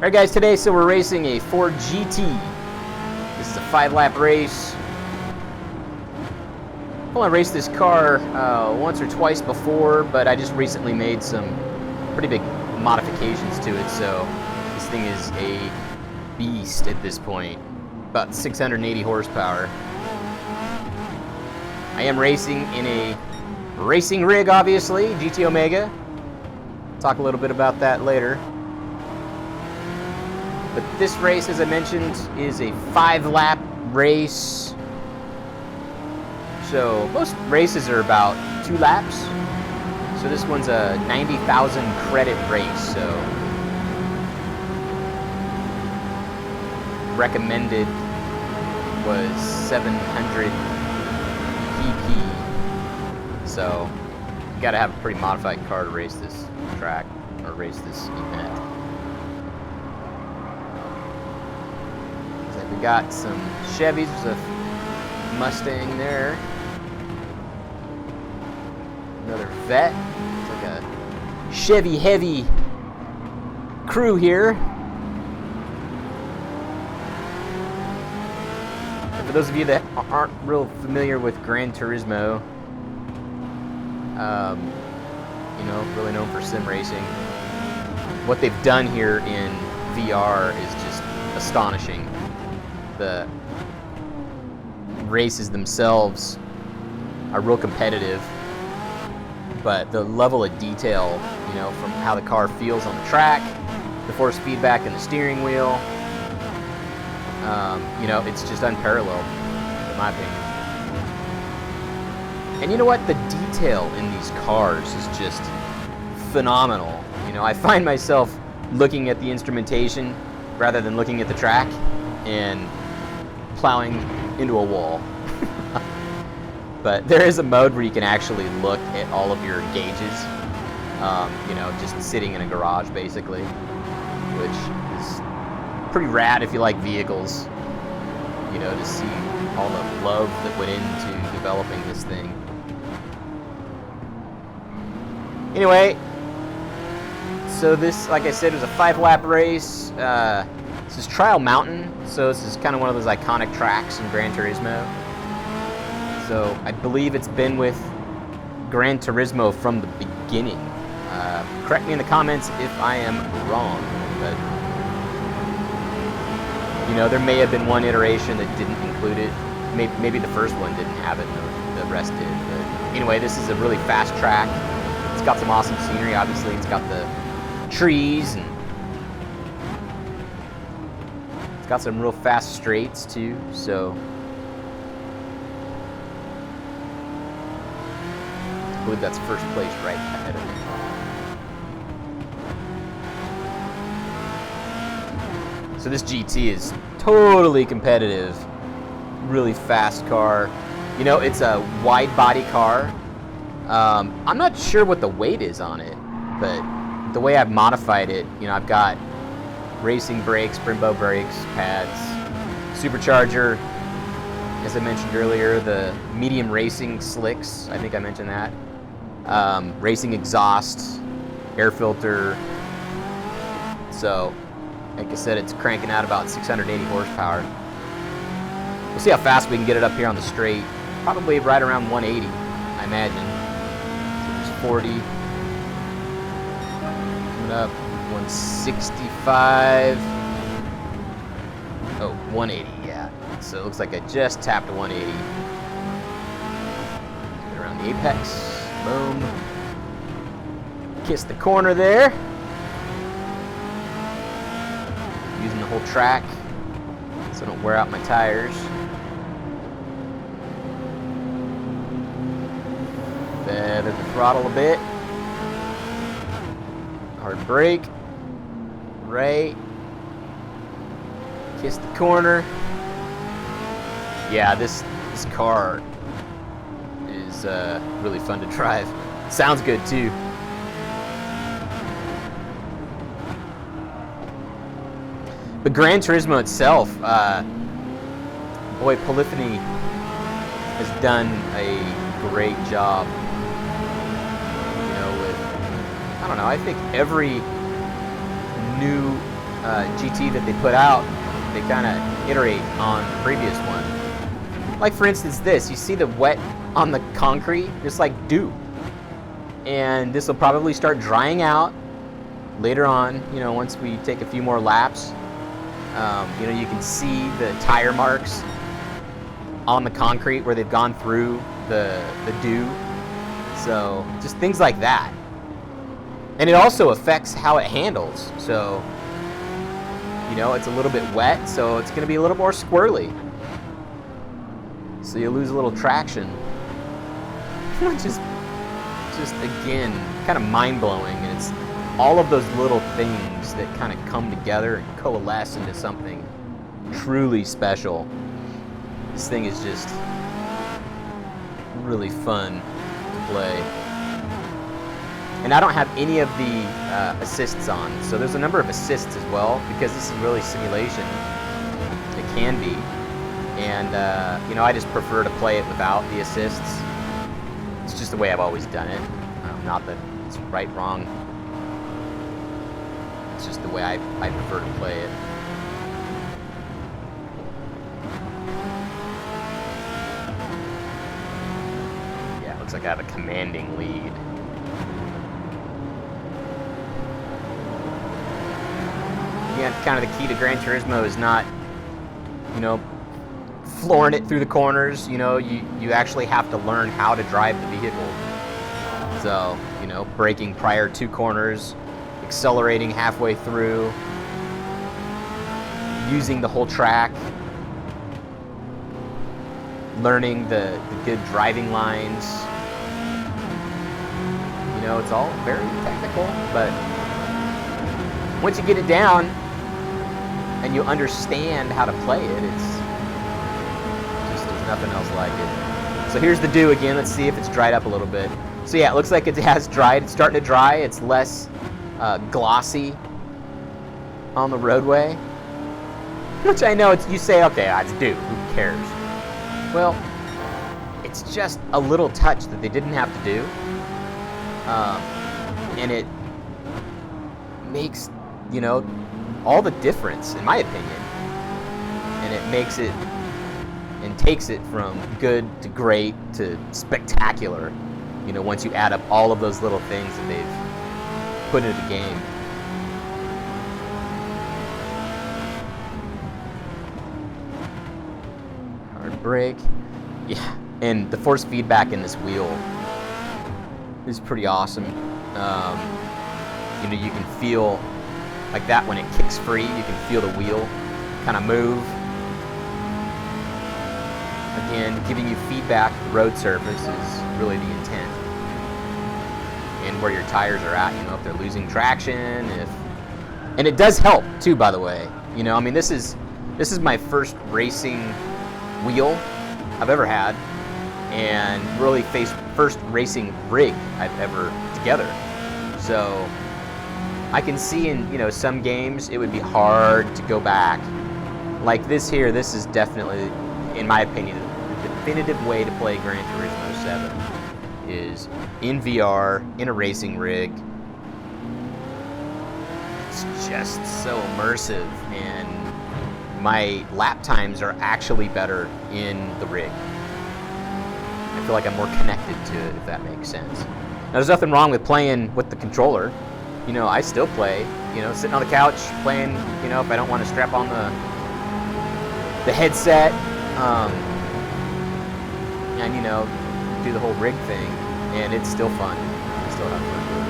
Alright guys, today we're racing a Ford GT. This is a 5-lap race. I've only raced this car once or twice before, but I just recently made some pretty big modifications to it, so this thing is a beast at this point. About 680 horsepower. I am racing in a racing rig, obviously, GT Omega. Talk a little bit about that later. But this race, as I mentioned, is a 5-lap race. So most races are about 2 laps. So this one's a 90,000 credit race. So recommended was 700 pp. So you gotta have a pretty modified car to race this track or race this event. We got some Chevys, there's a Mustang there. Another Vet. It's like a Chevy heavy crew here. And for those of you that aren't real familiar with Gran Turismo, you know, really known for sim racing, what they've done here in VR is just astonishing. The races themselves are real competitive, but the level of detail, you know, from how the car feels on the track, the force feedback in the steering wheel, you know, it's just unparalleled, in my opinion. And you know what? The detail in these cars is just phenomenal. You know, I find myself looking at the instrumentation rather than looking at the track and plowing into a wall. But there is a mode where you can actually look at all of your gauges, you know, just sitting in a garage basically, which is pretty rad if you like vehicles, you know, to see all the love that went into developing this thing. Anyway, so this, like I said, was a 5-lap race. This is Trial Mountain, so this is kind of one of those iconic tracks in Gran Turismo. So I believe it's been with Gran Turismo from the beginning. Correct me in the comments if I am wrong, but you know, there may have been one iteration that didn't include it. Maybe the first one didn't have it, and the rest did. But anyway, this is a really fast track. It's got some awesome scenery, obviously. It's got the trees, and it's got some real fast straights too, so I believe that's first place right ahead of me. So this GT is totally competitive, really fast car. You know, it's a wide body car. I'm not sure what the weight is on it, but the way I've modified it, you know, I've got racing brakes, Brembo brakes, pads, supercharger, as I mentioned earlier, the medium racing slicks, I think I mentioned that, racing exhaust, air filter. So, like I said, it's cranking out about 680 horsepower. We'll see how fast we can get it up here on the straight. Probably right around 180, I imagine. So there's 40. Coming up, 165. Oh, 180, yeah. So it looks like I just tapped 180. Get around the apex. Boom. Kiss the corner there. Using the whole track so I don't wear out my tires. Feather the throttle a bit. Hard brake. Right. Kiss the corner. Yeah, this car is really fun to drive. Sounds good too. But Gran Turismo itself, boy, Polyphony has done a great job. You know, with, I don't know, I think every new GT that they put out, they kind of iterate on the previous one. Like for instance this, you see the wet on the concrete, just like dew. And this will probably start drying out later on, you know, once we take a few more laps. You know, you can see the tire marks on the concrete where they've gone through the dew. So just things like that. And it also affects how it handles. So, you know, it's a little bit wet, so it's going to be a little more squirrely. So you lose a little traction. Which is just, again, kind of mind-blowing. And it's all of those little things that kind of come together and coalesce into something truly special. This thing is just really fun to play. And I don't have any of the assists on, so there's a number of assists as well, because this is really simulation. It can be. And, you know, I just prefer to play it without the assists. It's just the way I've always done it. Not that it's right, wrong. It's just the way I prefer to play it. Yeah, it looks like I have a commanding lead. Again, kind of the key to Gran Turismo is not, you know, flooring it through the corners. You know, you actually have to learn how to drive the vehicle. So, you know, braking prior to corners, accelerating halfway through, using the whole track, learning the good driving lines. You know, it's all very technical, but once you get it down and you understand how to play it, it's just, there's nothing else like it. So here's the dew again. Let's see if it's dried up a little bit. So yeah, it looks like it has dried. It's starting to dry. It's less glossy on the roadway. Which I know, it's, you say, okay, it's dew. Who cares? Well, it's just a little touch that they didn't have to do. And it makes, you know, all the difference, in my opinion. And it makes it and takes it from good to great to spectacular. You know, once you add up all of those little things that they've put into the game. Hard brake. Yeah, and the force feedback in this wheel is pretty awesome. You know, you can feel like that when it kicks free. You can feel the wheel kind of move. Again, giving you feedback to the road surface is really the intent. And where your tires are at, you know, if they're losing traction, and it does help too, by the way. You know, I mean, this is my first racing wheel I've ever had, and really first racing rig I've ever together. So I can see in, you know, some games it would be hard to go back. Like this here, this is definitely, in my opinion, the definitive way to play Gran Turismo 7 is in VR, in a racing rig. It's just so immersive, and my lap times are actually better in the rig. I feel like I'm more connected to it, if that makes sense. Now, there's nothing wrong with playing with the controller. You know, I still play, you know, sitting on the couch playing, you know, if I don't want to strap on the headset, and, you know, do the whole rig thing, and it's still fun. I still have fun doing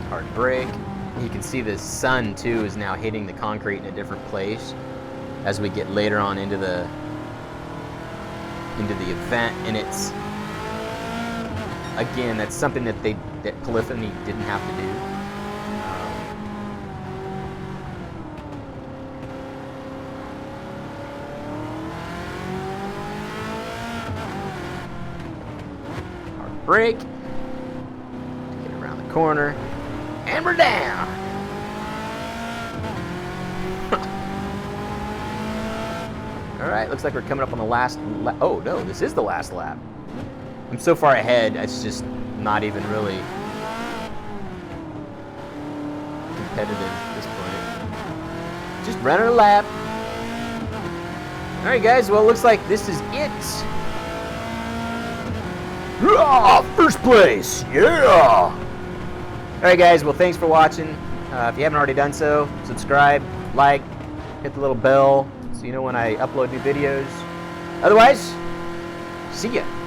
it. Hard brake. You can see the sun too is now hitting the concrete in a different place as we get later on into the event, and it's, again, that's something that Polyphony didn't have to do. Hard brake. Get around the corner, and we're down. All right, looks like we're coming up on the last lap. Oh no, this is the last lap. I'm so far ahead, it's just not even really competitive at this point. Just running a lap. Alright guys, well it looks like this is it. First place, yeah! Alright guys, well thanks for watching. If you haven't already done so, subscribe, like, hit the little bell so you know when I upload new videos. Otherwise, see ya.